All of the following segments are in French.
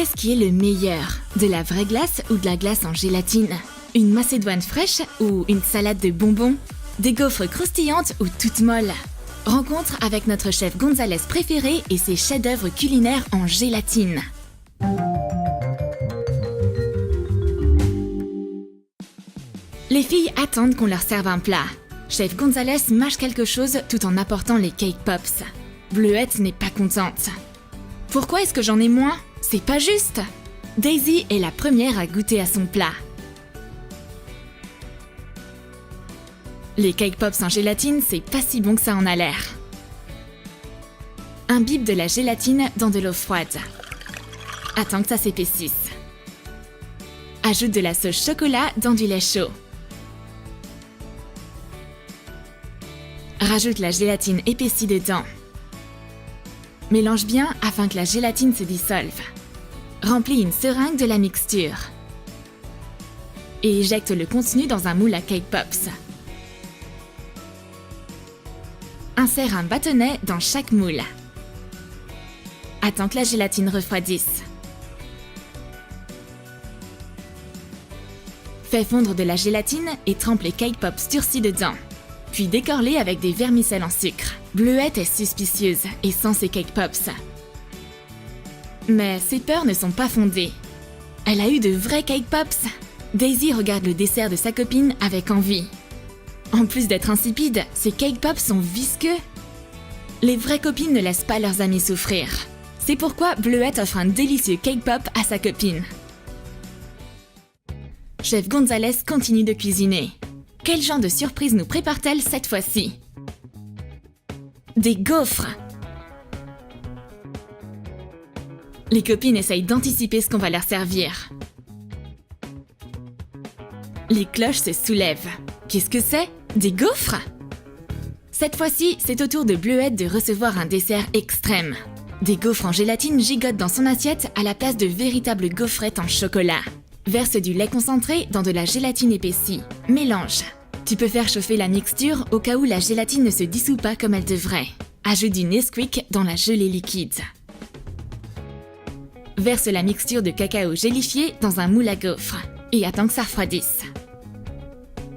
Qu'est-ce qui est le meilleur? De la vraie glace ou de la glace en gélatine? Une macédoine fraîche ou une salade de bonbons? Des gaufres croustillantes ou toutes molles? Rencontre avec notre chef Gonzalez préféré et ses chefs-d'œuvre culinaires en gélatine. Les filles attendent qu'on leur serve un plat. Chef Gonzalez mâche quelque chose tout en apportant les cake pops. Bleuette n'est pas contente. Pourquoi est-ce que j'en ai moins? C'est pas juste! Daisy est la première à goûter à son plat. Les cake pops en gélatine, c'est pas si bon que ça en a l'air. Imbibe de la gélatine dans de l'eau froide. Attends que ça s'épaississe. Ajoute de la sauce chocolat dans du lait chaud. Rajoute la gélatine épaissie dedans. Mélange bien afin que la gélatine se dissolve. Remplis une seringue de la mixture. Et éjecte le contenu dans un moule à cake pops. Insère un bâtonnet dans chaque moule. Attends que la gélatine refroidisse. Fais fondre de la gélatine et trempe les cake pops durcis dedans. Puis décore-les avec des vermicelles en sucre. Bleuette est suspicieuse et sent ses cake pops. Mais ses peurs ne sont pas fondées. Elle a eu de vrais cake pops. Daisy regarde le dessert de sa copine avec envie. En plus d'être insipides, ces cake pops sont visqueux. Les vraies copines ne laissent pas leurs amis souffrir. C'est pourquoi Bleuette offre un délicieux cake pop à sa copine. Chef Gonzalez continue de cuisiner. Quel genre de surprise nous prépare-t-elle cette fois-ci? Des gaufres! Les copines essayent d'anticiper ce qu'on va leur servir. Les cloches se soulèvent. Qu'est-ce que c'est? Des gaufres? Cette fois-ci, c'est au tour de Bleuette de recevoir un dessert extrême. Des gaufres en gélatine gigotent dans son assiette à la place de véritables gaufrettes en chocolat. Verse du lait concentré dans de la gélatine épaissie. Mélange. Tu peux faire chauffer la mixture au cas où la gélatine ne se dissout pas comme elle devrait. Ajoute du Nesquik dans la gelée liquide. Verse la mixture de cacao gélifié dans un moule à gaufres et attends que ça refroidisse.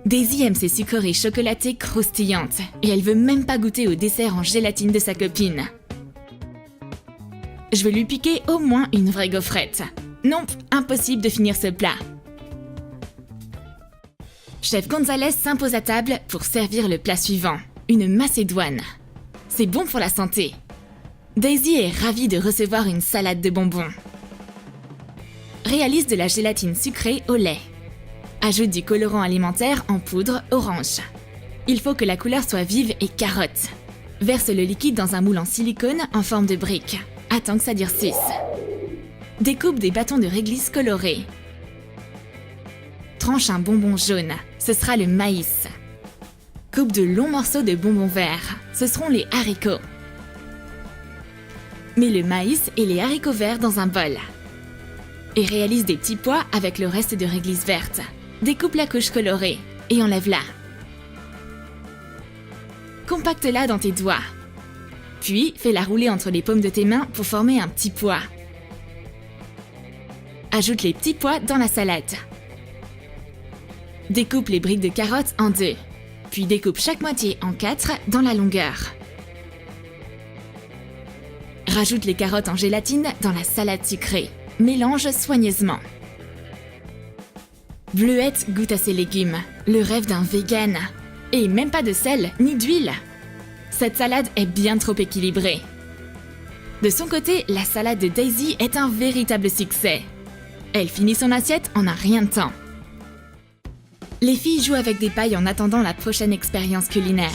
Daisy aime ses sucreries chocolatées croustillantes et elle veut même pas goûter au dessert en gélatine de sa copine. Je veux lui piquer au moins une vraie gaufrette. Non, impossible de finir ce plat. Chef Gonzalez s'impose à table pour servir le plat suivant, une macédoine. C'est bon pour la santé. Daisy est ravie de recevoir une salade de bonbons. Réalise de la gélatine sucrée au lait. Ajoute du colorant alimentaire en poudre orange. Il faut que la couleur soit vive et carotte. Verse le liquide dans un moule en silicone en forme de brique. Attends que ça durcisse. Découpe des bâtons de réglisse colorés. Tranche un bonbon jaune, ce sera le maïs. Coupe de longs morceaux de bonbons verts, ce seront les haricots. Mets le maïs et les haricots verts dans un bol. Et réalise des petits pois avec le reste de réglisse verte. Découpe la couche colorée et enlève-la. Compacte-la dans tes doigts. Puis, fais-la rouler entre les paumes de tes mains pour former un petit pois. Ajoute les petits pois dans la salade. Découpe les briques de carottes en 2, puis découpe chaque moitié en 4 dans la longueur. Rajoute les carottes en gélatine dans la salade sucrée. Mélange soigneusement. Bleuette goûte à ses légumes, le rêve d'un vegan. Et même pas de sel ni d'huile. Cette salade est bien trop équilibrée. De son côté, la salade de Daisy est un véritable succès. Elle finit son assiette en un rien de temps. Les filles jouent avec des pailles en attendant la prochaine expérience culinaire.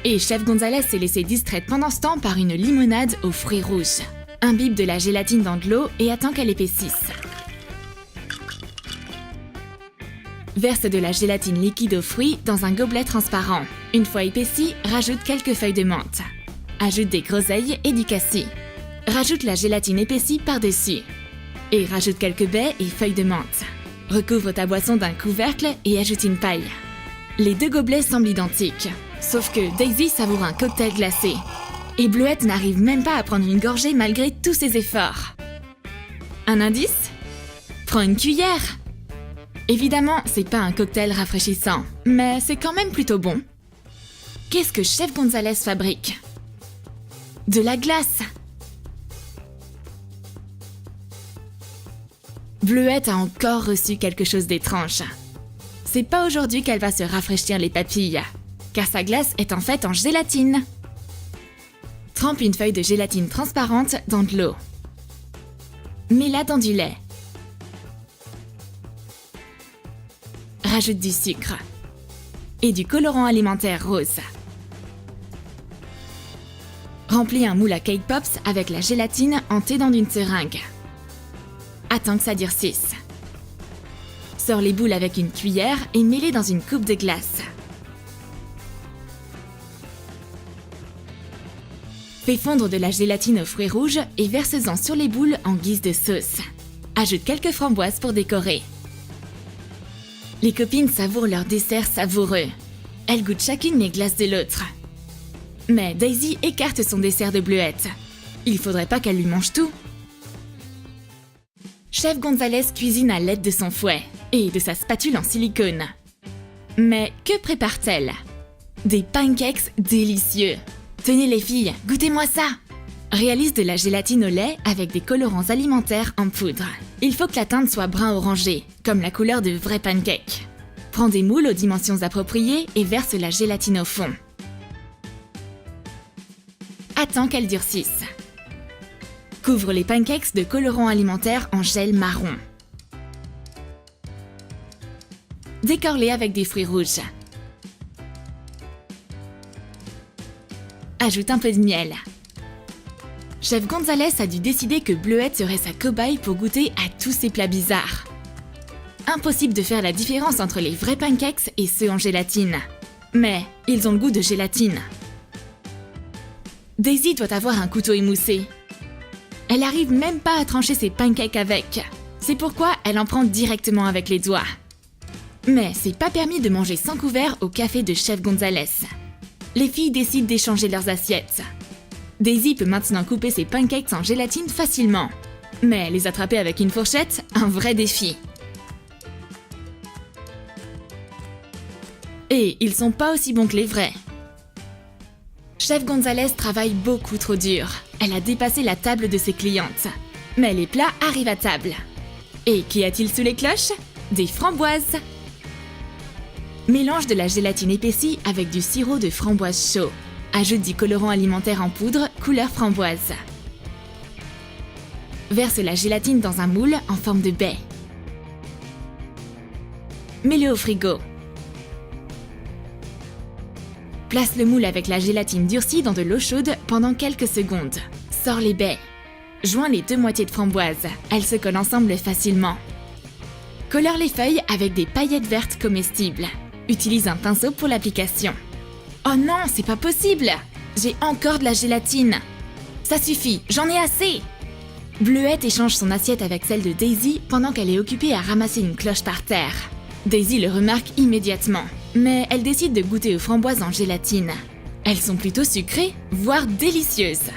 Et Chef Gonzalez s'est laissé distraite pendant ce temps par une limonade aux fruits rouges. Imbibe de la gélatine dans de l'eau et attend qu'elle épaississe. Verse de la gélatine liquide aux fruits dans un gobelet transparent. Une fois épaissie, rajoute quelques feuilles de menthe. Ajoute des groseilles et du cassis. Rajoute la gélatine épaissie par-dessus. Et rajoute quelques baies et feuilles de menthe. Recouvre ta boisson d'un couvercle et ajoute une paille. Les deux gobelets semblent identiques, sauf que Daisy savoure un cocktail glacé. Et Bleuette n'arrive même pas à prendre une gorgée malgré tous ses efforts. Un indice? Prends une cuillère! Évidemment, c'est pas un cocktail rafraîchissant, mais c'est quand même plutôt bon. Qu'est-ce que Chef Gonzalez fabrique? De la glace! Bleuette a encore reçu quelque chose d'étrange. C'est pas aujourd'hui qu'elle va se rafraîchir les papilles, car sa glace est en fait en gélatine. Trempe une feuille de gélatine transparente dans de l'eau. Mets-la dans du lait. Rajoute du sucre et du colorant alimentaire rose. Remplis un moule à Cake Pops avec la gélatine en thé dans une seringue. Attends que ça durcisse. Sors les boules avec une cuillère et mets-les dans une coupe de glace. Fais fondre de la gélatine aux fruits rouges et verse-en sur les boules en guise de sauce. Ajoute quelques framboises pour décorer. Les copines savourent leur dessert savoureux. Elles goûtent chacune les glaces de l'autre. Mais Daisy écarte son dessert de Bleuette. Il faudrait pas qu'elle lui mange tout. Chef Gonzalez cuisine à l'aide de son fouet et de sa spatule en silicone. Mais que prépare-t-elle? Des pancakes délicieux. Tenez les filles, goûtez-moi ça! Réalise de la gélatine au lait avec des colorants alimentaires en poudre. Il faut que la teinte soit brun orangé, comme la couleur de vrais pancakes. Prends des moules aux dimensions appropriées et verse la gélatine au fond. Attends qu'elle durcisse. Couvre les pancakes de colorant alimentaire en gel marron. Décore-les avec des fruits rouges. Ajoute un peu de miel. Chef Gonzalez a dû décider que Bleuette serait sa cobaye pour goûter à tous ces plats bizarres. Impossible de faire la différence entre les vrais pancakes et ceux en gélatine. Mais ils ont le goût de gélatine. Daisy doit avoir un couteau émoussé. Elle arrive même pas à trancher ses pancakes avec. C'est pourquoi elle en prend directement avec les doigts. Mais c'est pas permis de manger sans couvert au café de Chef Gonzalez. Les filles décident d'échanger leurs assiettes. Daisy peut maintenant couper ses pancakes en gélatine facilement. Mais les attraper avec une fourchette, un vrai défi. Et ils sont pas aussi bons que les vrais. Chef Gonzalez travaille beaucoup trop dur. Elle a dépassé la table de ses clientes. Mais les plats arrivent à table. Et qu'y a-t-il sous les cloches? Des framboises. Mélange de la gélatine épaissie avec du sirop de framboise chaud. Ajoute du colorant alimentaire en poudre, couleur framboise. Verse la gélatine dans un moule en forme de baie. Mets-le au frigo. Place le moule avec la gélatine durcie dans de l'eau chaude pendant quelques secondes. Sors les baies. Joins les deux moitiés de framboise. Elles se collent ensemble facilement. Colore les feuilles avec des paillettes vertes comestibles. Utilise un pinceau pour l'application. Oh non, c'est pas possible! J'ai encore de la gélatine. Ça suffit, j'en ai assez! Bleuette échange son assiette avec celle de Daisy pendant qu'elle est occupée à ramasser une cloche par terre. Daisy le remarque immédiatement, mais elle décide de goûter aux framboises en gélatine. Elles sont plutôt sucrées, voire délicieuses.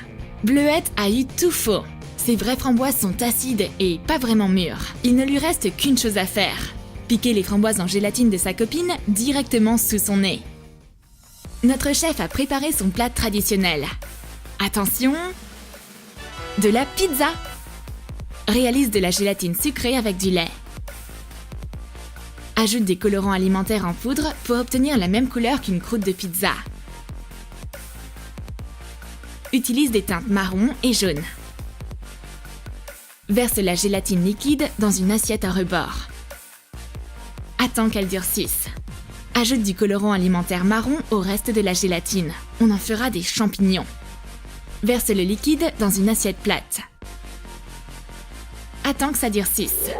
Bleuette a eu tout faux. Ces vraies framboises sont acides et pas vraiment mûres. Il ne lui reste qu'une chose à faire. Piquer les framboises en gélatine de sa copine directement sous son nez. Notre chef a préparé son plat traditionnel. Attention! De la pizza! Réalise de la gélatine sucrée avec du lait. Ajoute des colorants alimentaires en poudre pour obtenir la même couleur qu'une croûte de pizza. Utilise des teintes marron et jaune. Verse la gélatine liquide dans une assiette à rebord. Attends qu'elle durcisse. Ajoute du colorant alimentaire marron au reste de la gélatine. On en fera des champignons. Verse le liquide dans une assiette plate. Attends que ça durcisse.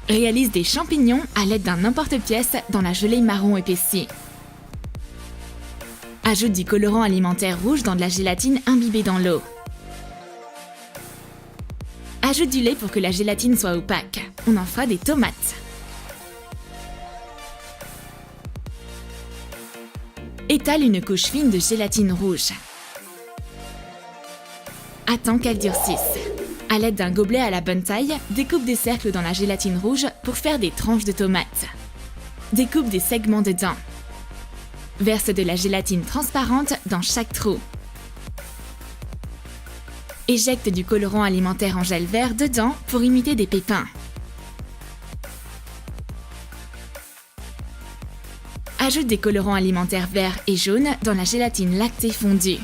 Réalise des champignons à l'aide d'un emporte-pièce dans la gelée marron épaissie. Ajoute du colorant alimentaire rouge dans de la gélatine imbibée dans l'eau. Ajoute du lait pour que la gélatine soit opaque. On en fera des tomates. Étale une couche fine de gélatine rouge. attends qu'elle durcisse. À l'aide d'un gobelet à la bonne taille, découpe des cercles dans la gélatine rouge pour faire des tranches de tomates. Découpe des segments dedans. Verse de la gélatine transparente dans chaque trou. Éjecte du colorant alimentaire en gel vert dedans pour imiter des pépins. Ajoute des colorants alimentaires verts et jaunes dans la gélatine lactée fondue.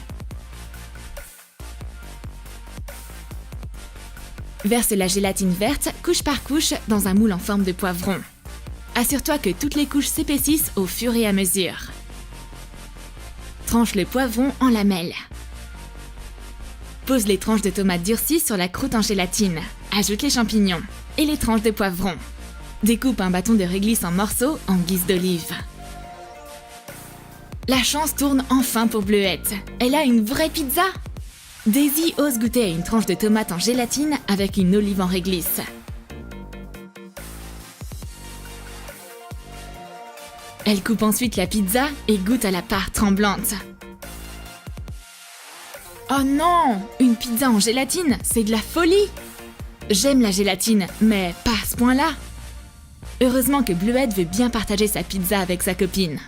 Verse la gélatine verte couche par couche dans un moule en forme de poivron. Assure-toi que toutes les couches s'épaississent au fur et à mesure. Tranche le poivron en lamelles. Pose les tranches de tomates durcies sur la croûte en gélatine. Ajoute les champignons et les tranches de poivron. Découpe un bâton de réglisse en morceaux en guise d'olive. La chance tourne enfin pour Bleuette. Elle a une vraie pizza! Daisy ose goûter à une tranche de tomate en gélatine avec une olive en réglisse. Elle coupe ensuite la pizza et goûte à la part tremblante. Oh non! Une pizza en gélatine, c'est de la folie! J'aime la gélatine, mais pas à ce point-là. Heureusement que Bleuette veut bien partager sa pizza avec sa copine.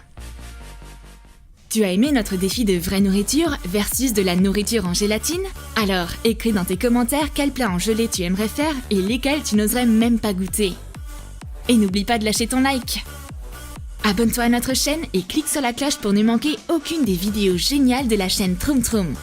Tu as aimé notre défi de vraie nourriture versus de la nourriture en gélatine? Alors, écris dans tes commentaires quel plat en gelée tu aimerais faire et lesquels tu n'oserais même pas goûter. Et n'oublie pas de lâcher ton like. Abonne-toi à notre chaîne et clique sur la cloche pour ne manquer aucune des vidéos géniales de la chaîne Troom Troom.